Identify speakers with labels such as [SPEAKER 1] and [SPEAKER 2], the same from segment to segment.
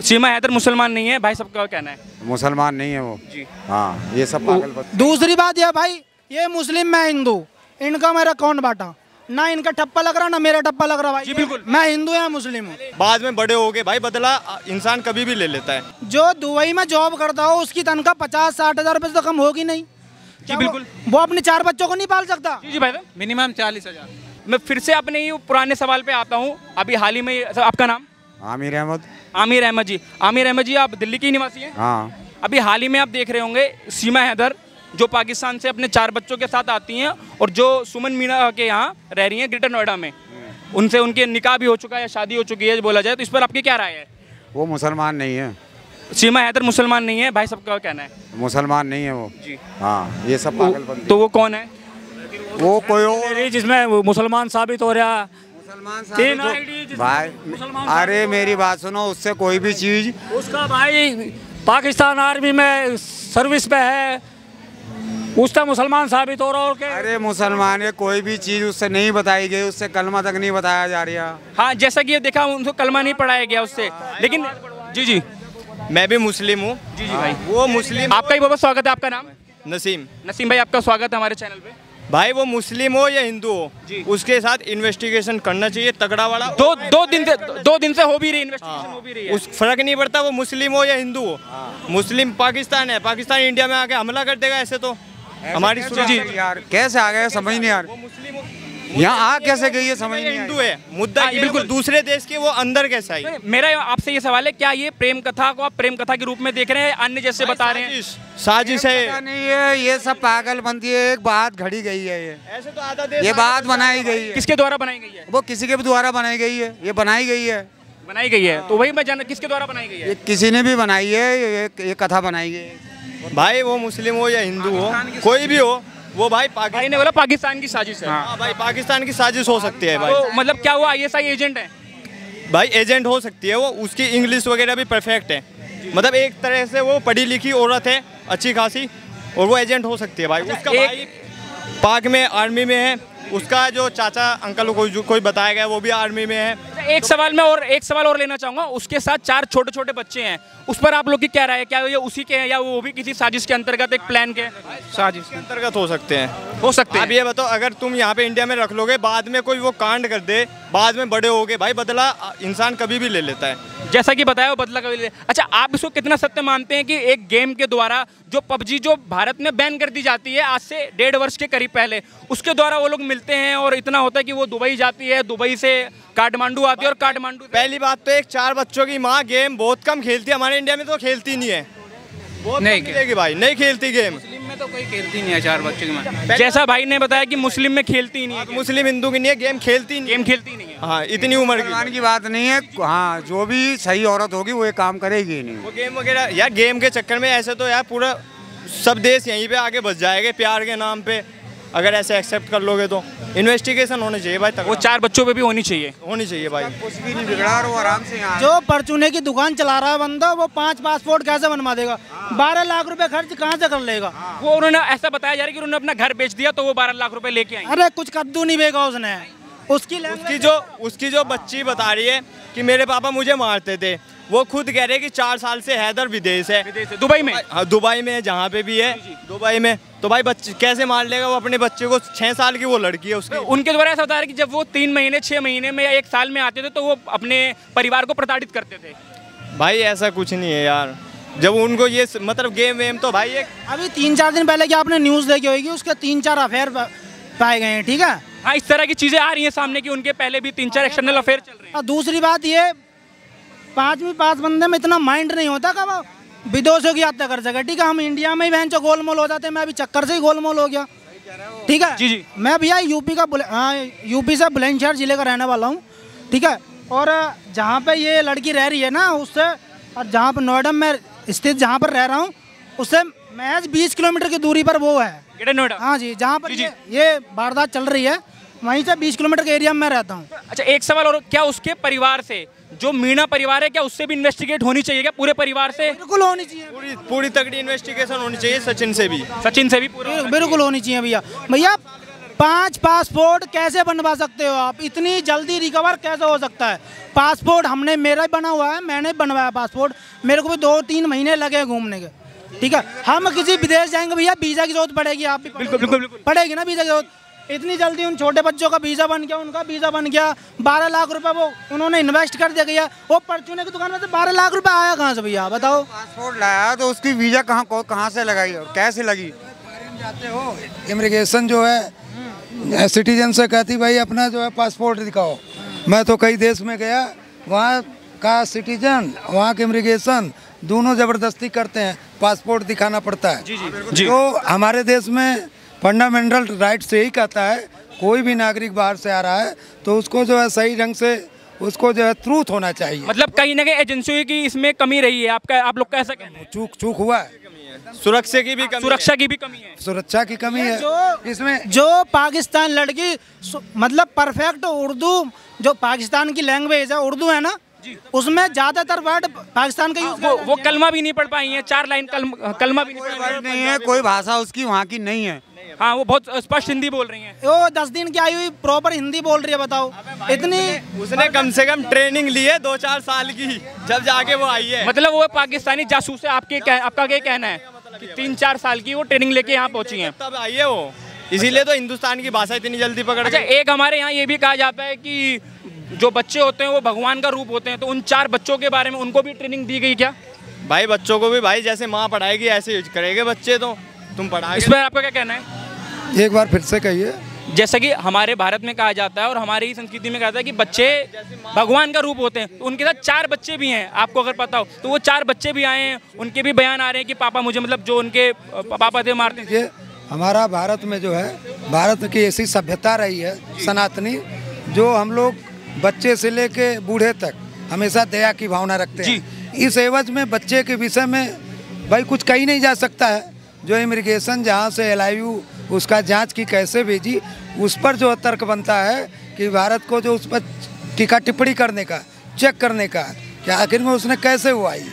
[SPEAKER 1] सीमा हैदर मुसलमान नहीं है भाई, सबका कहना है।
[SPEAKER 2] मुसलमान नहीं है वो जी। हाँ, ये सब पागल।
[SPEAKER 3] दूसरी बात यह भाई, ये मुस्लिम मैं हिंदू, इनका मेरा कौन बांटा? ना इनका ठप्पा लग रहा ना मेरा ठप्पा लग रहा भाई जी। बिल्कुल, मैं हिंदू या मुस्लिम हूँ।
[SPEAKER 4] बाद में बड़े हो गए भाई, बदला इंसान कभी भी ले लेता है।
[SPEAKER 3] जो दुबई में जॉब करता हो उसकी तनख्वाह 50-60 हज़ार रुपए से तो कम होगी नहीं
[SPEAKER 1] जी। बिल्कुल,
[SPEAKER 3] वो अपने 4 बच्चों को नहीं पाल सकता
[SPEAKER 1] जी भाई।
[SPEAKER 5] मिनिमम 40,000।
[SPEAKER 1] मैं फिर से अपने ही पुराने सवाल पे आता हूँ। अभी हाल ही में, आपका नाम?
[SPEAKER 2] आमिर अहमद।
[SPEAKER 1] आमिर अहमद जी। आमिर अहमद जी, आप दिल्ली के निवासी हैं?
[SPEAKER 2] हाँ।
[SPEAKER 1] अभी हाल ही में आप देख रहे होंगे सीमा हैदर जो पाकिस्तान से अपने 4 बच्चों के साथ आती हैं और जो सुमन मीणा के यहाँ रह रही हैं ग्रेटर नोएडा में, उनसे उनके निकाह भी हो चुका है, शादी हो चुकी है बोला जाए, तो इस पर आपकी क्या राय है?
[SPEAKER 2] वो मुसलमान नहीं है।
[SPEAKER 1] सीमा हैदर मुसलमान नहीं है भाई, सबका कहना है।
[SPEAKER 2] मुसलमान नहीं है वो जी। हाँ, ये सब पागल।
[SPEAKER 1] तो वो कौन है?
[SPEAKER 2] वो कोई और
[SPEAKER 5] जिसमें मुसलमान साबित हो रहा।
[SPEAKER 2] मुसलमान भाई, अरे मेरी बात सुनो, उससे कोई भी चीज,
[SPEAKER 5] उसका भाई पाकिस्तान आर्मी में सर्विस पे है, उसका मुसलमान साबित हो रहा। और क्या?
[SPEAKER 2] अरे मुसलमान है, कोई भी चीज उससे नहीं बताई गई, उससे कलमा तक नहीं बताया जा रहा।
[SPEAKER 1] हाँ, जैसा कि ये देखा, उनको कलमा नहीं पढ़ाया गया उससे, लेकिन जी जी
[SPEAKER 4] मैं भी मुस्लिम हूँ
[SPEAKER 1] जी जी भाई।
[SPEAKER 4] वो मुस्लिम।
[SPEAKER 1] आपका ही बहुत स्वागत है। आपका नाम?
[SPEAKER 4] नसीम।
[SPEAKER 1] नसीम भाई, आपका स्वागत है हमारे चैनल पे।
[SPEAKER 4] भाई वो मुस्लिम हो या हिंदू हो, उसके साथ इन्वेस्टिगेशन करना चाहिए तगड़ा वाला।
[SPEAKER 1] दो दिन से हो भी रही इन्वेस्टिगेशन, हो भी रही है।
[SPEAKER 4] उस फर्क नहीं पड़ता वो मुस्लिम हो या हिंदू हो। मुस्लिम पाकिस्तान है, पाकिस्तान इंडिया में आके हमला कर देगा, ऐसे तो हमारी
[SPEAKER 2] यार कैसे आ गए समझ नहीं यार, यहाँ आ कैसे गई है समझ नहीं।
[SPEAKER 4] हिंदू है मुद्दा, बिल्कुल दूसरे देश के वो अंदर कैसा है।
[SPEAKER 1] मेरा आपसे ये सवाल है, क्या ये प्रेम कथा को आप प्रेम कथा के रूप में देख रहे हैं, अन्य जैसे बता रहे हैं?
[SPEAKER 4] साजिश है।
[SPEAKER 2] नहीं है, ये सब पागल बनती है। एक बात घड़ी गई है, ये
[SPEAKER 4] ऐसे तो आधा देश,
[SPEAKER 2] ये बात बनाई गई है।
[SPEAKER 1] किसके द्वारा बनाई गई है?
[SPEAKER 2] वो किसी के भी द्वारा बनाई गई है, ये बनाई गई है।
[SPEAKER 1] बनाई गई है, तो वही मैं जानना, किसके द्वारा बनाई गई है?
[SPEAKER 2] ये किसी ने भी बनाई है, ये कथा बनाई गई है।
[SPEAKER 4] भाई वो मुस्लिम हो या हिंदू हो, कोई भी हो, वो भाई
[SPEAKER 1] भाई ने बोला पाकिस्तान की साजिश है।
[SPEAKER 4] हाँ भाई, पाकिस्तान की साजिश हो सकती है भाई।
[SPEAKER 1] तो मतलब क्या वो ISI एजेंट है?
[SPEAKER 4] भाई एजेंट हो सकती है वो, उसकी इंग्लिश वगैरह भी परफेक्ट है, मतलब एक तरह से वो पढ़ी लिखी औरत है अच्छी खासी, और वो एजेंट हो सकती है भाई। उसका भाई पाक में आर्मी में है, उसका जो चाचा अंकल कोई बताया गया वो भी आर्मी में है।
[SPEAKER 1] एक सवाल और लेना चाहूँगा। उसके साथ 4 छोटे छोटे बच्चे हैं, उस पर आप लोग की क्या राय है? क्या ये उसी के हैं या वो भी किसी साजिश के अंतर्गत, एक प्लान के
[SPEAKER 4] साजिश के अंतर्गत हो सकते हैं?
[SPEAKER 1] हो सकते हैं।
[SPEAKER 4] अब ये बताओ, अगर तुम यहाँ पे इंडिया में रख लोगे, बाद में कोई वो कांड कर दे, बाद में बड़े हो गए भाई, बदला इंसान कभी भी ले लेता है।
[SPEAKER 1] जैसा कि बताया, वो बदला कभी ले। अच्छा, आप इसको कितना सत्य मानते हैं कि एक गेम के द्वारा जो PUBG जो भारत में बैन कर दी जाती है आज से 1.5 वर्ष के करीब पहले, उसके द्वारा वो लोग मिलते हैं और इतना होता है कि वो दुबई जाती है, दुबई से काठमांडू आती है और काठमांडू।
[SPEAKER 4] पहली बात तो एक 4 बच्चों की माँ गेम बहुत कम खेलती है, हमारे इंडिया में तो खेलती नहीं है, बहुत नहीं खेलेगी भाई, नहीं खेलती गेम।
[SPEAKER 5] मुस्लिम में तो कोई खेलती नहीं है 4 बच्चों की माँ।
[SPEAKER 1] जैसा भाई ने बताया कि मुस्लिम में खेलती ही नहीं है,
[SPEAKER 4] मुस्लिम हिंदू की नहीं है, गेम खेलती नहीं है। हाँ, इतनी उम्र
[SPEAKER 2] की बात नहीं है। हाँ, जो भी सही औरत होगी वो ये काम करेगी नहीं।
[SPEAKER 4] वो गेम वगैरह यार, गेम के चक्कर में ऐसे तो यार पूरा सब देश यहीं पे आगे बच जाएगा प्यार के नाम पे, अगर ऐसे एक्सेप्ट कर लोगे तो। इन्वेस्टिगेशन होनी चाहिए भाई,
[SPEAKER 1] वो 4 बच्चों पे भी होनी चाहिए
[SPEAKER 4] भाई।
[SPEAKER 2] कुछ भी नहीं बिगड़ा और वो आराम से यहाँ।
[SPEAKER 3] जो परचूने की दुकान चला रहा है बंदा, वो 5 पासपोर्ट कैसे बनवा देगा? 12 लाख रुपए खर्च कहाँ से कर लेगा?
[SPEAKER 1] वो उन्होंने ऐसा बताया जा रहा है कि उन्होंने अपना घर बेच दिया तो वो 12 लाख रुपए लेके आए।
[SPEAKER 3] अरे कुछ कद्दू नहीं बेगा उसने।
[SPEAKER 4] उसकी जो बच्ची बता रही है कि मेरे पापा मुझे मारते थे, वो खुद कह रहे कि 4 साल से हैदर विदेश है,
[SPEAKER 1] दुबई में।
[SPEAKER 4] हाँ, दुबई में है, जहाँ पे भी है दुबई में। तो भाई बच्चे कैसे मार लेगा वो अपने बच्चे को? 6 साल की वो लड़की है उसकी।
[SPEAKER 1] उनके द्वारा ऐसा होता है कि जब वो 3 महीने 6 महीने में या 1 साल में आते थे तो वो अपने परिवार को प्रताड़ित करते थे।
[SPEAKER 4] भाई ऐसा कुछ नहीं है यार, जब उनको ये मतलब गेम वेम तो भाई एक
[SPEAKER 3] अभी 3-4 दिन पहले क्या आपने न्यूज़ देखी होगी, उसके 3-4 अफेयर पाए गए हैं, ठीक है?
[SPEAKER 1] हाँ, इस तरह की चीजें आ रही हैं सामने कि उनके पहले भी 3-4 एक्सटर्नल अफेयर चल रहे हैं।
[SPEAKER 3] और दूसरी बात ये, 5 बंदे में इतना माइंड नहीं होता कि वो विदेशों की हत्या कर सके, ठीक है? हम इंडिया में ही बहन चो गोलमोल हो जाते हैं। मैं अभी चक्कर से ही गोलमोल हो गया, ठीक है?
[SPEAKER 1] जी जी।
[SPEAKER 3] मैं भैया यूपी से बुलंदशहर जिले का रहने वाला हूँ, ठीक है? और जहाँ पे ये लड़की रह रही है ना, उससे और जहाँ पर नोएडा में स्थित जहाँ पर रह रहा हूँ, उससे महज 20 किलोमीटर की दूरी पर वो है
[SPEAKER 1] ग्रेटर नोएडा।
[SPEAKER 3] हाँ जी, जहाँ पर ये वारदात चल रही है, वहीं से 20 किलोमीटर के एरिया में मैं रहता हूँ।
[SPEAKER 1] अच्छा, एक सवाल और, क्या उसके परिवार से, जो मीणा परिवार है, क्या उससे भी इन्वेस्टिगेट होनी चाहिए? क्या पूरे परिवार से?
[SPEAKER 3] बिल्कुल होनी चाहिए,
[SPEAKER 4] पूरी तगड़ी इन्वेस्टिगेशन होनी चाहिए। सचिन से भी
[SPEAKER 1] पूरी
[SPEAKER 3] बिल्कुल होनी चाहिए भैया। 5 पासपोर्ट कैसे बनवा सकते हो आप? इतनी जल्दी रिकवर कैसे हो सकता है? पासपोर्ट हमने, मेरा ही बना हुआ है, मैंने बनवाया पासपोर्ट, मेरे को भी 2-3 महीने लगे घूमने के। ठीक है, हम किसी विदेश जाएंगे भैया वीज़ा की जरूरत पड़ेगी, आप भी
[SPEAKER 1] बिल्कुल
[SPEAKER 3] पड़ेगी ना वीज़ा की जरूरत। इतनी जल्दी उन छोटे बच्चों का वीज़ा बन गया, उनका वीज़ा बन गया, 12 लाख रुपए वो उन्होंने इन्वेस्ट कर दिया गया। वो परचूने की दुकान में से 12 लाख रुपए आया कहाँ से भैया बताओ?
[SPEAKER 2] पासपोर्ट लाया तो उसकी वीज़ा कहाँ से लगाई और कैसे लगी?
[SPEAKER 6] जाते हो इमिग्रेशन जो है सिटीजन से कहती भाई अपना जो है पासपोर्ट दिखाओ। मैं तो कई देश में गया, वहाँ का सिटीजन वहाँ के इमिग्रेशन दोनों ज़बरदस्ती करते हैं, पासपोर्ट दिखाना पड़ता है। जी। तो हमारे देश में फंडामेंटल राइट से ही कहता है कोई भी नागरिक बाहर से आ रहा है तो उसको जो है सही ढंग से उसको जो है ट्रूथ होना चाहिए।
[SPEAKER 1] मतलब कहीं ना कहीं एजेंसियों की इसमें कमी रही है, आप लोग का ऐसा कहना है?
[SPEAKER 6] चूक हुआ है,
[SPEAKER 4] सुरक्षा की भी कमी है।
[SPEAKER 6] सुरक्षा की कमी है इसमें।
[SPEAKER 3] जो पाकिस्तान लड़की मतलब परफेक्ट उर्दू, जो पाकिस्तान की लैंग्वेज है उर्दू है ना, उसमें ज्यादातर वर्ड पाकिस्तान का यूज
[SPEAKER 1] वो कलमा भी नहीं पढ़ पाई है, 4 लाइन कलमा भी
[SPEAKER 2] नहीं है, कोई भाषा उसकी वहाँ की नहीं है।
[SPEAKER 1] हाँ, वो बहुत स्पष्ट हिंदी बोल रही हैं।
[SPEAKER 3] वो 10 दिन की आई हुई प्रॉपर हिंदी बोल रही है, बताओ इतनी।
[SPEAKER 4] उसने कम से कम ट्रेनिंग ली है 2-4 साल की, जब जाके वो आई है।
[SPEAKER 1] मतलब वो पाकिस्तानी जासूस है, आपका क्या कहना है कि 3-4 साल की वो ट्रेनिंग लेके यहाँ पहुंची हैं?
[SPEAKER 4] तब आई है वो, इसीलिए तो हिंदुस्तान की भाषा इतनी जल्दी पकड़।
[SPEAKER 1] अच्छा, एक हमारे यहाँ ये भी कहा जाता है कि जो बच्चे होते हैं वो भगवान का रूप होते हैं, तो उन 4 बच्चों के बारे में उनको भी ट्रेनिंग दी गई क्या?
[SPEAKER 4] भाई बच्चों को भी भाई जैसे माँ पढ़ाएगी ऐसे यूज करेंगे बच्चे, तो तुम पढ़ाओगे।
[SPEAKER 1] इस पर आपका क्या कहना है?
[SPEAKER 6] एक बार फिर से कहिए।
[SPEAKER 1] जैसा कि हमारे भारत में कहा जाता है और हमारी संस्कृति में कहा जाता है कि बच्चे भगवान का रूप होते हैं, तो उनके साथ 4 बच्चे भी हैं, आपको अगर पता हो तो वो 4 बच्चे भी आए हैं, उनके भी बयान आ रहे हैं कि पापा मुझे, मतलब जो उनके पापा थे मारते थे।
[SPEAKER 6] हमारा भारत में जो है, भारत की ऐसी सभ्यता रही है सनातनी, जो हम लोग बच्चे से लेके बूढ़े तक हमेशा दया की भावना रखते हैं। इस एवज में बच्चे के विषय में भाई कुछ कही नहीं जा सकता है। जो इमिग्रेशन जहाँ से LIU उसका जांच की कैसे भेजी, उस पर जो तर्क बनता है कि भारत को जो उस पर टीका टिप्पणी करने का, चेक करने का, कि आखिर में उसने कैसे हुआ ये।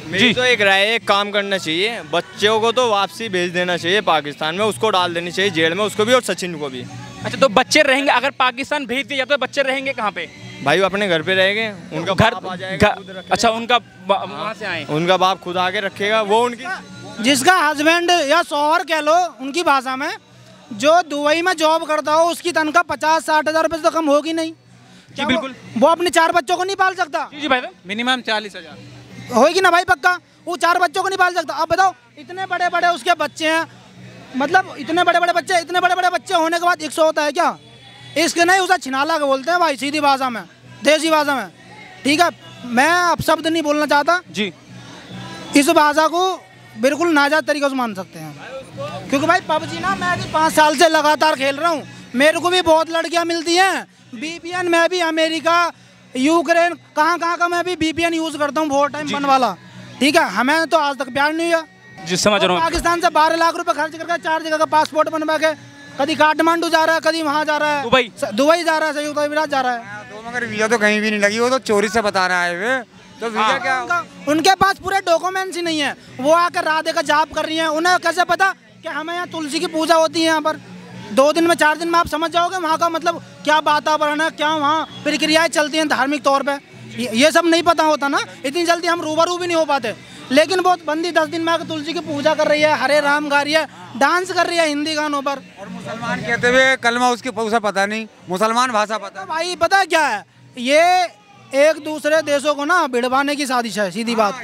[SPEAKER 4] मेरी तो एक राय है, एक काम करना चाहिए, बच्चों को तो वापसी भेज देना चाहिए पाकिस्तान में, उसको डाल देनी चाहिए जेल में, उसको भी और सचिन को भी।
[SPEAKER 1] अच्छा, तो बच्चे रहेंगे, अगर पाकिस्तान भेज दिया जाता है बच्चे रहेंगे कहाँ पे?
[SPEAKER 4] भाई वो अपने घर पे रहेंगे, उनका
[SPEAKER 1] घर
[SPEAKER 4] बाप आ जाएगा।
[SPEAKER 1] अच्छा, उनका वहाँ से आए,
[SPEAKER 4] उनका बाप खुद आके रखेगा, वो उनकी
[SPEAKER 3] जिसका हस्बैंड या शौहर कह लो उनकी भाषा में, जो दुबई में जॉब करता हो उसकी तनख्वाह 50-60 हज़ार रुपये से तो कम होगी नहीं।
[SPEAKER 1] जी बिल्कुल।
[SPEAKER 3] वो अपने 4 बच्चों को नहीं पाल सकता?
[SPEAKER 1] जी भाई, मिनिमम 40,000
[SPEAKER 3] होगी ना भाई, पक्का। वो 4 बच्चों को नहीं पाल सकता। अब बताओ, इतने बड़े बड़े उसके बच्चे हैं, मतलब इतने बड़े बड़े बच्चे होने के बाद 100 होता है क्या? इसके नहीं, उसे छिनाला के बोलते हैं भाई, सीधी भाषा में, देसी भाषा में। ठीक है, मैं अब शब्द नहीं बोलना चाहता
[SPEAKER 1] जी।
[SPEAKER 3] इस भाषा को बिल्कुल नाजायज तरीके से मान सकते हैं, क्योंकि भाई PUBG ना मैं भी 5 साल से लगातार खेल रहा हूँ, मेरे को भी बहुत लड़कियाँ मिलती हैं। VPN में भी अमेरिका, यूक्रेन, कहाँ का मैं भी VPN यूज़ करता हूँ, बहुत टाइम बन वाला। ठीक है, हमें तो आज तक प्यार नहीं हुआ।
[SPEAKER 1] जी, समझ रहा हूँ।
[SPEAKER 3] पाकिस्तान से 12 लाख रुपए खर्च करके 4 जगह का पासपोर्ट बनवा के, कभी काठमांडू जा रहा है, कभी वहाँ जा रहा है, दुबई जा रहा है, संयुक्त अमीरात जा रहा है।
[SPEAKER 2] तो मगर वीज़ा तो कहीं भी नहीं लगी, वो तो चोरी से बता रहा है वे, तो वीज़ा क्या?
[SPEAKER 3] उनके पास पूरे डॉक्यूमेंट्स ही नहीं है, वो आकर राधे का जाप कर रही हैं। उन्हें कैसे पता कि हमें यहाँ तुलसी की पूजा होती है? यहाँ पर 2 दिन में 4 दिन में आप समझ जाओगे वहाँ का मतलब क्या वातावरण है, क्या वहाँ प्रक्रियाएं चलती हैं धार्मिक तौर पे। ये सब नहीं पता होता ना, इतनी जल्दी हम रूबरू भी नहीं हो पाते। लेकिन वो बंदी 10 दिन में आकर तुलसी की पूजा कर रही है, हरे राम गा रही है, डांस कर रही है हिंदी गानों पर।
[SPEAKER 2] और मुसलमान कहते हुए कलमा उसकी उसे पता नहीं, मुसलमान भाषा पता।
[SPEAKER 3] भाई पता क्या है, ये एक दूसरे देशों को ना भिड़वाने की साजिश है, सीधी बात।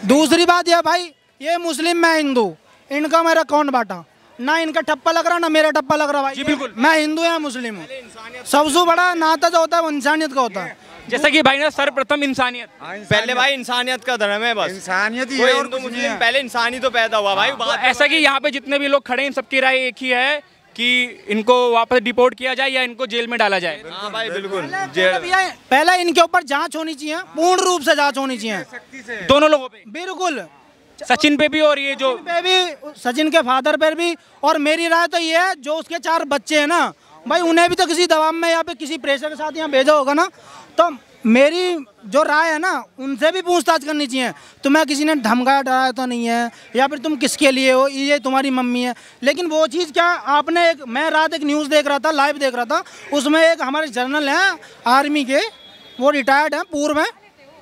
[SPEAKER 3] दूसरी बात यह भाई, ये मुस्लिम मैं हिंदू, इनका मेरा कौन बांटा? ना इनका ठप्पा लग रहा ना मेरा ठप्पा लग रहा भाई। जी बिल्कुल, मैं हिंदू या मुस्लिम हूँ। सबसे बड़ा नाता जो होता है वो इंसानियत का होता है।
[SPEAKER 1] जैसा कि भाई ना सर्वप्रथम इंसानियत,
[SPEAKER 4] पहले भाई इंसानियत का धर्म है, बस
[SPEAKER 2] इंसानियत ही
[SPEAKER 4] कोई
[SPEAKER 2] है और
[SPEAKER 4] हिंदू
[SPEAKER 2] कुछ नहीं
[SPEAKER 4] मुस्लिम
[SPEAKER 2] है।
[SPEAKER 4] पहले इंसानी तो पैदा हुआ भाई।
[SPEAKER 1] तो ऐसा कि यहाँ पे जितने भी लोग खड़े हैं सबकी राय एक ही है कि इनको वापस डिपोर्ट किया जाए या इनको जेल में डाला जाए।
[SPEAKER 4] हाँ भाई बिल्कुल,
[SPEAKER 3] पहले इनके ऊपर जांच होनी चाहिए, पूर्ण रूप से जांच होनी चाहिए
[SPEAKER 1] दोनों लोगों पे,
[SPEAKER 3] बिल्कुल,
[SPEAKER 1] सचिन पे भी और ये जो
[SPEAKER 3] पे भी, सचिन के फादर पर भी। और मेरी राय तो ये है, जो उसके 4 बच्चे हैं ना भाई, उन्हें भी तो किसी दबाव में या फिर किसी प्रेशर के साथ यहाँ भेजा होगा ना, तो मेरी जो राय है ना, उनसे भी पूछताछ करनी चाहिए। तुम्हें किसी ने धमकाया डराया तो नहीं है, या फिर तुम किसके लिए हो, ये तुम्हारी मम्मी है। लेकिन वो चीज़ क्या, आपने एक, मैं रात एक न्यूज़ देख रहा था, लाइव देख रहा था, उसमें एक हमारे जनरल हैं आर्मी के, वो रिटायर्ड हैं पूर्व में,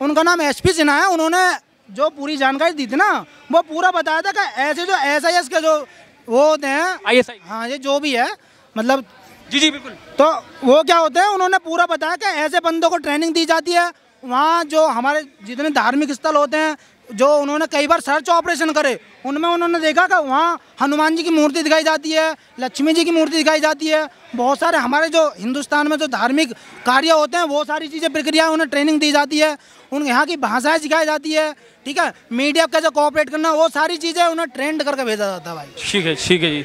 [SPEAKER 3] उनका नाम SP सिन्हा है। उन्होंने जो पूरी जानकारी दी थी ना, वो पूरा बताया था कि ऐसे जो SIS के जो वो होते हैं,
[SPEAKER 1] ISI,
[SPEAKER 3] हाँ ये जो भी है, मतलब
[SPEAKER 1] जी बिल्कुल,
[SPEAKER 3] तो वो क्या होते हैं, उन्होंने पूरा बताया कि ऐसे बंदों को ट्रेनिंग दी जाती है। वहाँ जो हमारे जितने धार्मिक स्थल होते हैं, जो उन्होंने कई बार सर्च ऑपरेशन करे, उनमें उन्होंने देखा कि वहाँ हनुमान जी की मूर्ति दिखाई जाती है, लक्ष्मी जी की मूर्ति दिखाई जाती है। बहुत सारे हमारे जो हिंदुस्तान में जो धार्मिक कार्य होते हैं, वो सारी चीज़ें प्रक्रिया उन्हें ट्रेनिंग दी जाती है, उन यहाँ की भाषाएं सिखाई जाती है, ठीक है, मीडिया कैसे कोऑपरेट करना, वो सारी चीज़ें उन्हें ट्रेंड करके भेजा जाता है भाई।
[SPEAKER 1] ठीक है जी।